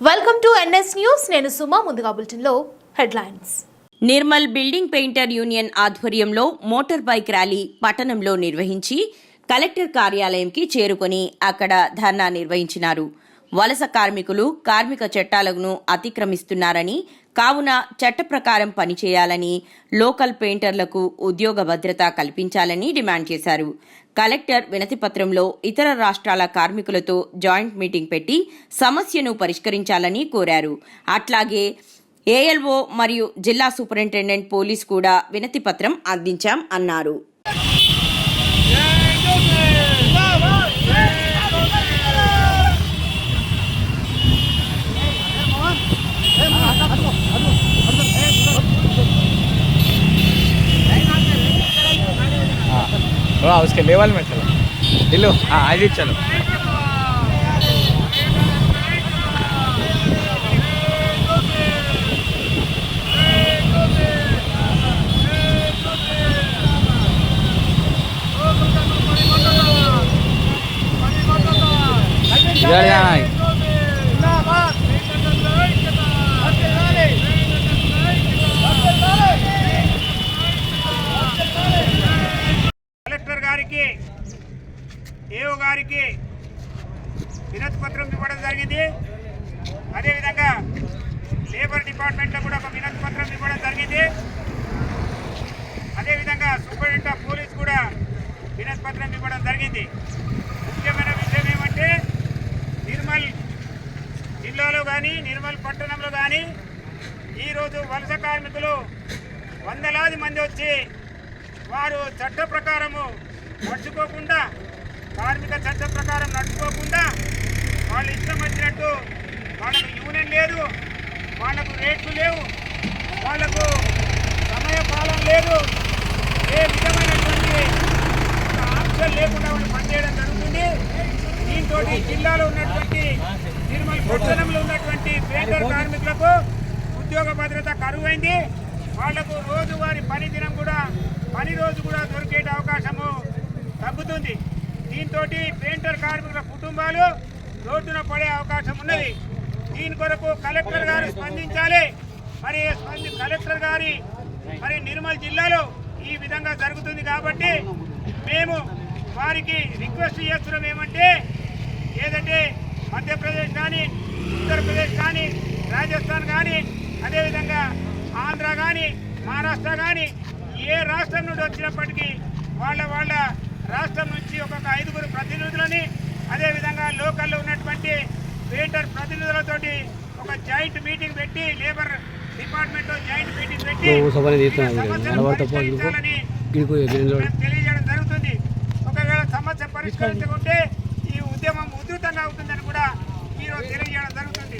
Welcome to NS news. నేను సుమా. ముందుగా బులెటిన్లో headlines. Nirmal building painter union ఆధ్వర్యంలో మోటార్ బైక్ ర్యాలీ పట్టణంలో నిర్వహించి కలెక్టర్ కార్యాలయంకి చేరుకొని అక్కడ ధర్నా నిర్వహించినారు. వలస కార్మికులు కార్మిక చట్టాలను అతిక్రమిస్తున్నారని, కావున చట్ట ప్రకారం పనిచేయాలని, లోకల్ పెయింటర్లకు ఉద్యోగ భద్రత కల్పించాలని డిమాండ్ చేశారు. కలెక్టర్ వినతిపత్రంలో ఇతర రాష్ట్రాల కార్మికులతో జాయింట్ మీటింగ్ పెట్టి సమస్యను పరిష్కరించాలని కోరారు. అట్లాగే ఏఎల్ఓ మరియు జిల్లా సూపరింటెండెంట్ పోలీస్ కూడా వినతిపత్రం అందించాం అన్నారు. उसके लेवल में चलो दिलो। हाँ आज ही चलो। इधर जाना है। కలెక్టర్ గారికి ఏఓ గారికి వినతి పత్రం ఇవ్వడం జరిగింది. అదేవిధంగా లేబర్ డిపార్ట్మెంట్లో కూడా ఒక వినతి పత్రం ఇవ్వడం జరిగింది. అదేవిధంగా సూపరింటెండెంట్ ఆఫ్ పోలీస్ కూడా వినతి పత్రం ఇవ్వడం జరిగింది. ముఖ్యమైన విషయం ఏమంటే నిర్మల్ జిల్లాలో కానీ నిర్మల్ పట్టణంలో కానీ ఈరోజు వలస కార్మికులు వందలాది మంది వచ్చి వారు చట్ట ప్రకారము నడుచుకోకుండా, కార్మిక చట్ట ప్రకారం నడుచుకోకుండా వాళ్ళు ఇష్టం వచ్చినట్టు, వాళ్ళకు యూనియన్ లేదు, వాళ్ళకు రేట్లు లేవు, వాళ్ళకు సమయపాలన లేదు, ఏ విధమైనటువంటి ఆంక్షలు లేకుండా వాళ్ళు పనిచేయడం జరుగుతుంది. దీంతో జిల్లాలో ఉన్నటువంటి నిర్మల్ పట్టణంలో ఉన్నటువంటి పెయింటర్ కార్మికులకు ఉద్యోగ భద్రత కరువైంది. వాళ్లకు రోజువారీ పని రోజు కూడా దొరికే అవకాశము తగ్గుతుంది. దీంతో పెయింటర్ కార్మికుల కుటుంబాలు రోడ్డున పడే అవకాశం ఉన్నది. దీని కొరకు కలెక్టర్ గారు స్పందించాలి. మరి కలెక్టర్ గారి నిర్మల్ జిల్లాలో ఈ విధంగా జరుగుతుంది కాబట్టి మేము వారికి రిక్వెస్ట్ చేస్తున్నాం ఏమంటే, ఏదంటే మధ్యప్రదేశ్ కానీ, ఉత్తరప్రదేశ్ కానీ, రాజస్థాన్ కానీ, అదేవిధంగా ఆంధ్ర కానీ, మహారాష్ట్ర కానీ, ఏ రాష్ట్రం నుండి వచ్చినప్పటికీ వాళ్ళ రాష్ట్రం నుంచి ఒక్కొక్క 5 ప్రతినిధులని, అదేవిధంగా లోకల్లో ఉన్నటువంటి పెయింటర్ ప్రతినిధులతోటి ఒక జాయింట్ మీటింగ్ పెట్టి, లేబర్ డిపార్ట్మెంట్ జాయింట్ మీటింగ్ పెట్టి తెలియజేయడం జరుగుతుంది. ఒకవేళ సమస్య పరిష్కరించకుంటే ఈ ఉద్యమం ఉధృతంగా అవుతుందని కూడా ఈరోజు తెలియజేయడం జరుగుతుంది.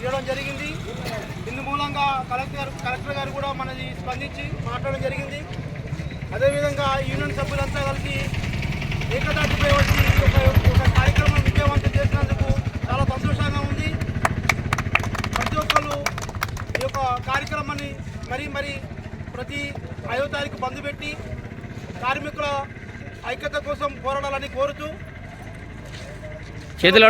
ఇవ్వడం జరిగింది. ఇందు మూలంగా కలెక్టర్ గారు కూడా మనది స్పందించి మాట్లాడడం జరిగింది. అదేవిధంగా యూనియన్ సభ్యులంతా కలిసి ఏకదాటిపై వచ్చి ఒక కార్యక్రమం విజయవంతం చేసినందుకు చాలా సంతోషంగా ఉంది. ప్రతి ఒక్కరు ఈ యొక్క కార్యక్రమాన్ని మరి ప్రతి 5వ తారీఖు బంద్ పెట్టి కార్మికుల ఐక్యత కోసం పోరాడాలని కోరుతూ చేతులు